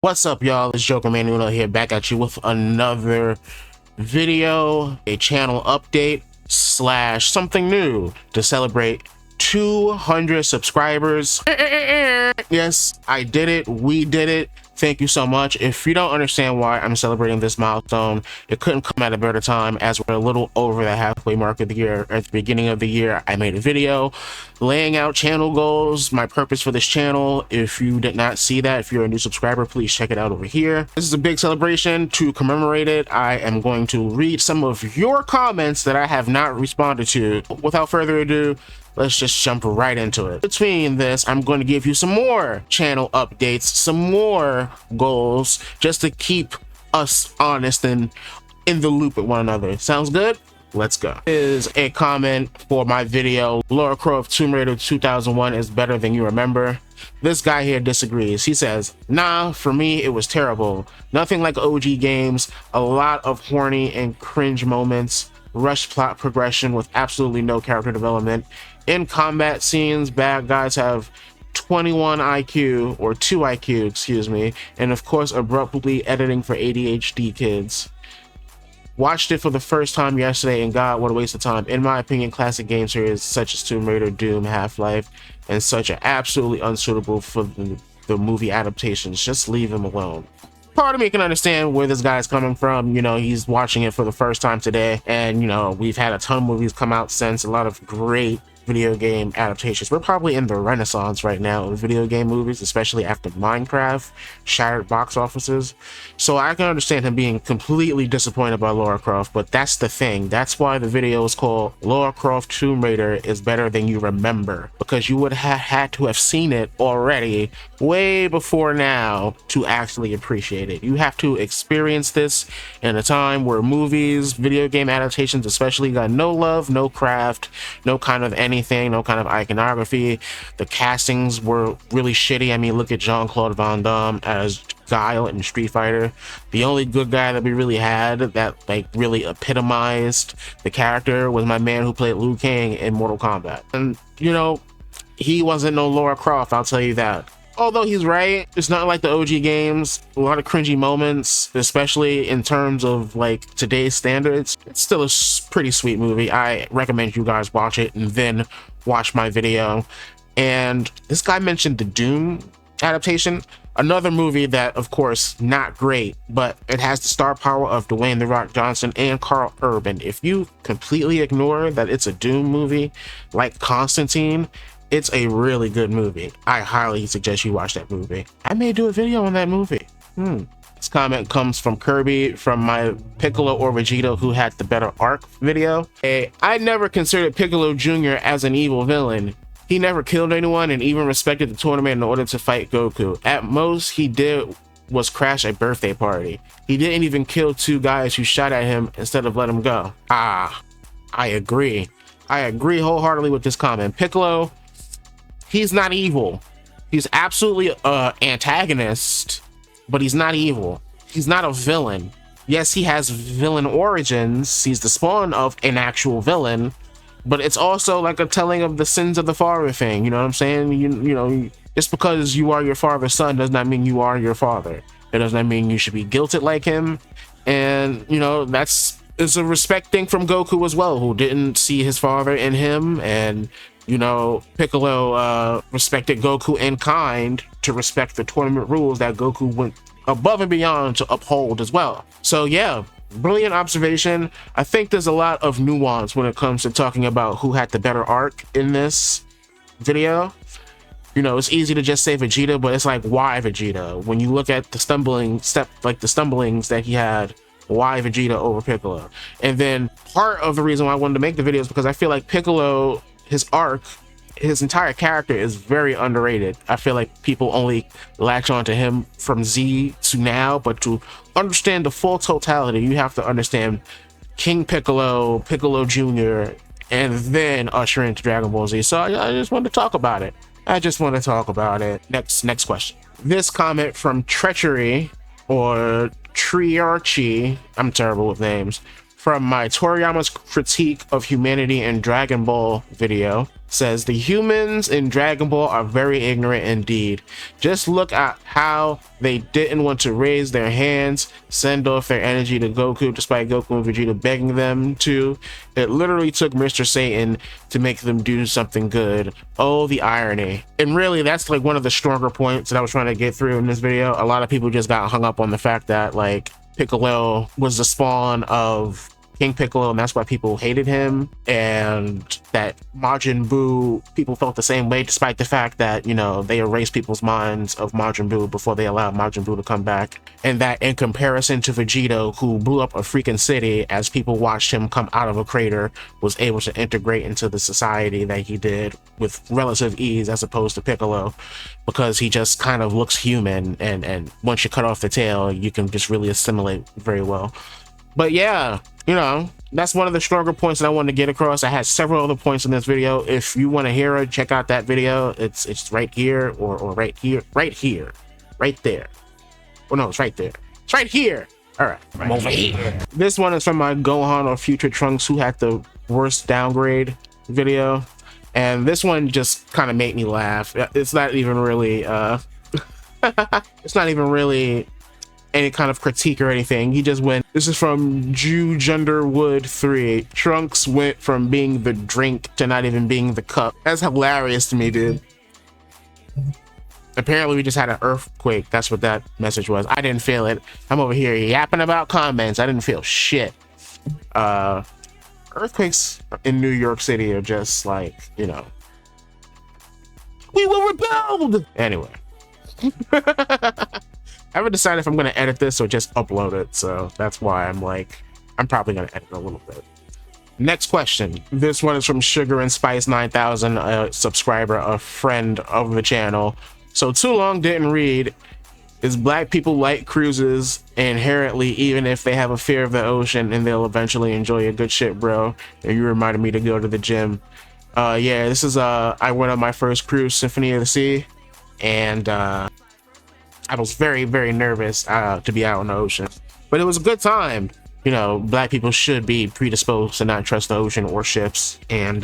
What's up, y'all? It's JokermanUno here, back at you with another video, a channel update slash something new to celebrate 200 subscribers. Yes, I did it. We did it. Thank you so much. If you don't understand why I'm celebrating this milestone, it couldn't come at a better time, as we're a little over the halfway mark of the year. At the beginning of the year, I made a video laying out channel goals, my purpose for this channel. If you did not see that, if you're a new subscriber, please check it out over here. This is a big celebration. To commemorate it, I am going to read some of your comments that I have not responded to. Without further ado, let's just jump right into it. Between this, I'm going to give you some more channel updates, some more goals, just to keep us honest and in the loop with one another. Sounds good? Let's go. Is a comment for my video, Lara Croft Tomb Raider 2001 is better than you remember. This guy here disagrees. He says, nah, for me it was terrible. Nothing like OG games, a lot of horny and cringe moments, rushed plot progression with absolutely no character development. In combat scenes, bad guys have 21 IQ, or 2 IQ, excuse me, and of course abruptly editing for ADHD kids. Watched it for the first time yesterday, and God, what a waste of time. In my opinion, classic game series such as Tomb Raider, Doom, Half-Life, and such are absolutely unsuitable for the movie adaptations. Just leave them alone. Part of me can understand where this guy's coming from. You know, he's watching it for the first time today, and you know, we've had a ton of movies come out since, a lot of great video game adaptations. We're probably in the renaissance right now of video game movies, especially after Minecraft shattered box offices. So I can understand him being completely disappointed by Lara Croft, but that's the thing. That's why the video is called Lara Croft Tomb Raider is better than you remember, because you would have had to have seen it already way before now to actually appreciate it. You have to experience this in a time where movies, video game adaptations especially, got no love, no craft, no kind of anything, no kind of iconography. The castings were really shitty. I mean, look at Jean-Claude Van Damme as Guile in Street Fighter. The only good guy that we really had that like really epitomized the character was my man who played Liu Kang in Mortal Kombat. And you know, he wasn't no Lara Croft, I'll tell you that. Although he's right, it's not like the OG games. A lot of cringy moments, especially in terms of like today's standards. It's still a pretty sweet movie. I recommend you guys watch it and then watch my video. And this guy mentioned the Doom adaptation, another movie that, of course, not great, but it has the star power of Dwayne "The Rock" Johnson and Carl Urban. If you completely ignore that it's a Doom movie like Constantine, it's a really good movie. I highly suggest you watch that movie. I may do a video on that movie. This comment comes from Kirby from my Piccolo or Vegeta who had the better arc video. Hey, I never considered Piccolo Jr. as an evil villain. He never killed anyone and even respected the tournament in order to fight Goku. At most he did was crash a birthday party. He didn't even kill 2 guys who shot at him instead of let him go. I agree. I agree wholeheartedly with this comment. Piccolo, he's not evil. He's absolutely an antagonist, but he's not evil. He's not a villain. Yes, he has villain origins. He's the spawn of an actual villain, but it's also like a telling of the sins of the father thing. You know what I'm saying? You know, just because you are your father's son does not mean you are your father. It does not mean you should be guilted like him. And, you know, it's a respect thing from Goku as well, who didn't see his father in him. And you know, Piccolo respected Goku in kind to respect the tournament rules that Goku went above and beyond to uphold as well. So yeah, brilliant observation. I think there's a lot of nuance when it comes to talking about who had the better arc in this video. You know, it's easy to just say Vegeta, but it's like, why Vegeta? When you look at the stumblings that he had, why Vegeta over Piccolo? And then part of the reason why I wanted to make the video is because I feel like Piccolo, his arc, his entire character is very underrated. I feel like people only latch on to him from Z to now, but to understand the full totality, you have to understand King Piccolo, Piccolo Jr., and then usher into Dragon Ball Z. So I just wanted to talk about it. Next question. This comment from Treachery or Triarchy, I'm terrible with names, from my Toriyama's critique of humanity and Dragon Ball video. says the humans in Dragon Ball are very ignorant indeed. Just look at how they didn't want to raise their hands, send off their energy to Goku despite Goku and Vegeta begging them to. It literally took Mr. Satan to make them do something good. Oh, the irony. And really, that's like one of the stronger points that I was trying to get through in this video. A lot of people just got hung up on the fact that like Piccolo was the spawn of King Piccolo, and that's why people hated him, and that Majin Buu, people felt the same way, despite the fact that, you know, they erased people's minds of Majin Buu before they allowed Majin Buu to come back. And that in comparison to Vegeta, who blew up a freaking city as people watched him come out of a crater, was able to integrate into the society that he did with relative ease, as opposed to Piccolo, because he just kind of looks human, and once you cut off the tail, you can just really assimilate very well. But yeah, you know, that's one of the stronger points that I wanted to get across. I had several other points in this video. If you want to hear it, check out that video. It's right here, or right here, right there. Oh no, it's right there. It's right here. All right, I'm over here. This one is from my Gohan or Future Trunks who had the worst downgrade video, and this one just kind of made me laugh. It's not even really it's not even really any kind of critique or anything. He just went, this is from Junderwood 3. Trunks went from being the drink to not even being the cup. That's hilarious to me, dude. Apparently we just had an earthquake. That's what that message was. I didn't feel it. I'm over here yapping about comments. I didn't feel shit. Earthquakes in New York City are just like, you know, we will rebuild. Anyway. I haven't decided if I'm going to edit this or just upload it, so that's why I'm like, I'm probably going to edit a little bit. Next question. This one is from Sugar and Spice 9000, a subscriber, a friend of the channel. So too long didn't read. Is black people like cruises inherently, even if they have a fear of the ocean, and they'll eventually enjoy a good shit, bro? And you reminded me to go to the gym. Yeah, this is, I went on my first cruise, Symphony of the Sea, and, I was very, very nervous to be out on the ocean, but it was a good time. You know, black people should be predisposed to not trust the ocean or ships, and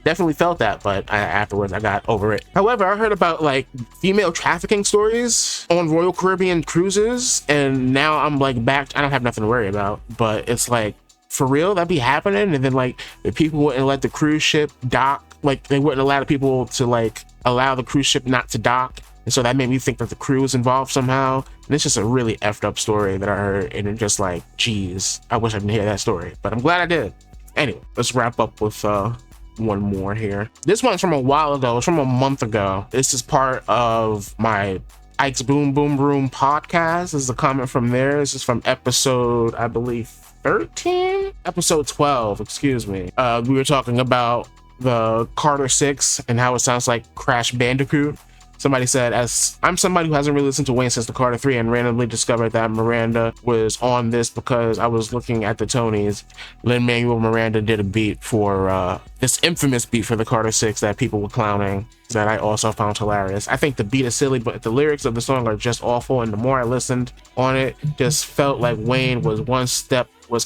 definitely felt that, but afterwards I got over it. However, I heard about like female trafficking stories on Royal Caribbean cruises, and now I'm like back. I don't have nothing to worry about, but it's like, for real, that be happening? And then like the people wouldn't let the cruise ship dock, like they wouldn't allow the people to like allow the cruise ship not to dock. And so that made me think that the crew was involved somehow. And it's just a really effed up story that I heard. And it's just like, geez, I wish I didn't hear that story, but I'm glad I did. Anyway, let's wrap up with one more here. This one's from a while ago. It's from a month ago. This is part of my Ike's Boom Boom Room podcast. This is a comment from there. This is from episode, I believe, 13? Episode 12, excuse me. We were talking about the Carter 6 and how it sounds like Crash Bandicoot. Somebody said, as I'm somebody who hasn't really listened to Wayne since the Carter 3 and randomly discovered that Miranda was on this because I was looking at the Tonys. Lin-Manuel Miranda did a beat for this infamous beat for the Carter 6 that people were clowning, that I also found hilarious. I think the beat is silly, but the lyrics of the song are just awful, and the more I listened on it, just felt like Wayne was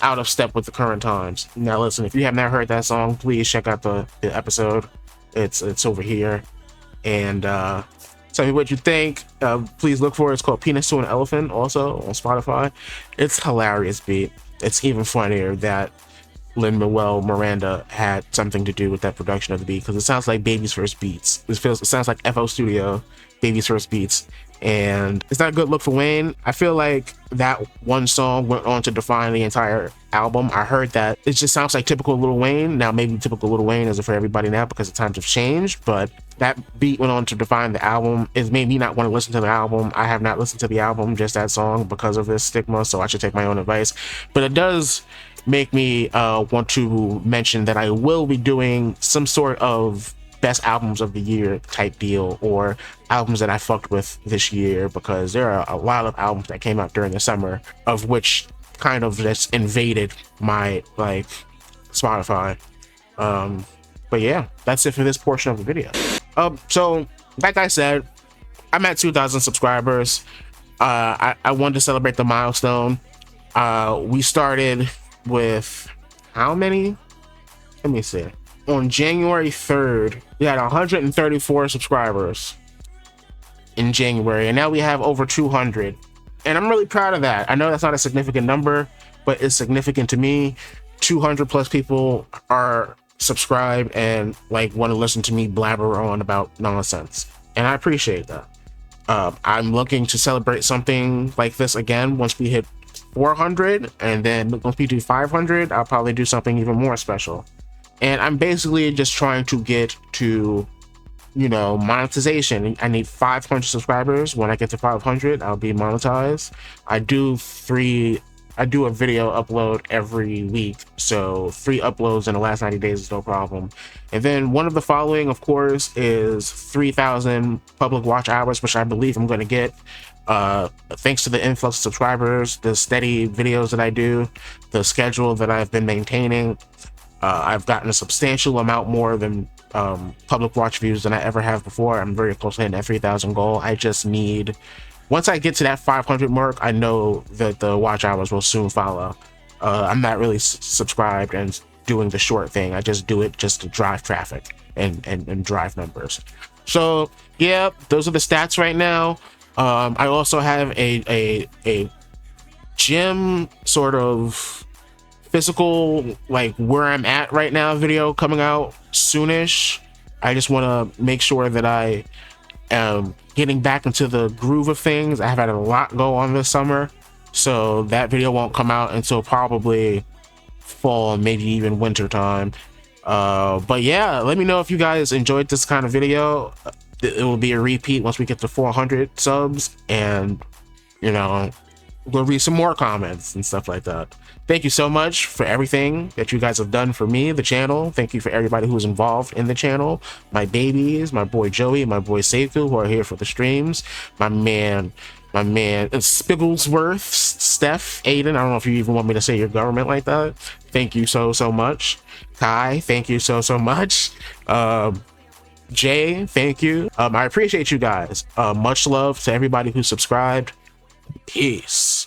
out of step with the current times. Now listen, if you have not heard that song, please check out the episode. It's over here. And tell me what you think. Please look for it. It's called Penis to an Elephant, also on Spotify. It's hilarious beat. It's even funnier that Lin-Manuel Miranda had something to do with that production of the beat, because it sounds like Baby's first beats. It sounds like FL Studio, Baby's first beats. And it's not a good look for Wayne. I feel like that one song went on to define the entire album. I heard that it just sounds like typical Lil Wayne. Now maybe typical Lil Wayne isn't for everybody now because the times have changed, but that beat went on to define the album. It made me not want to listen to the album. I have not listened to the album, just that song, because of this stigma, so I should take my own advice. But it does make me want to mention that I will be doing some sort of best albums of the year type deal, or albums that I fucked with this year, because there are a lot of albums that came out during the summer, of which kind of just invaded my like Spotify. But yeah, that's it for this portion of the video. So like I said, I'm at 2,000 subscribers. I wanted to celebrate the milestone. We started with how many? Let me see. on January 3rd, we had 134 subscribers in January, and now we have over 200. And I'm really proud of that. I know that's not a significant number, but it's significant to me. 200 plus people are subscribed and like want to listen to me blabber on about nonsense, and I appreciate that. I'm looking to celebrate something like this again once we hit 400, and then once we do 500, I'll probably do something even more special. And I'm basically just trying to get to, you know, monetization. I need 500 subscribers. When I get to 500, I'll be monetized. I do a video upload every week, so 3 uploads in the last 90 days is no problem. And then one of the following, of course, is 3,000 public watch hours, which I believe I'm going to get thanks to the influx of subscribers, the steady videos that I do, the schedule that I've been maintaining. I've gotten a substantial amount more than public watch views than I ever have before. I'm very close to hitting that 3,000 goal. I just need, once I get to that 500 mark, I know that the watch hours will soon follow. I'm not really subscribed and doing the short thing. I just do it just to drive traffic and drive numbers. So yeah, those are the stats right now. I also have a gym sort of physical, like where I'm at right now video coming out soonish. I just want to make sure that I am getting back into the groove of things. I have had a lot go on this summer, so that video won't come out until probably fall, maybe even winter time. But yeah, let me know if you guys enjoyed this kind of video. It will be a repeat once we get to 400 subs, and you know, we'll read some more comments and stuff like that. Thank you so much for everything that you guys have done for me, the channel. Thank you for everybody who's involved in the channel. My babies, my boy Joey, my boy Seiko, who are here for the streams. My man Spigglesworth, Steph, Aiden. I don't know if you even want me to say your government like that. Thank you so much. Kai, thank you so much. Jay, thank you. I appreciate you guys. Much love to everybody who subscribed. Peace.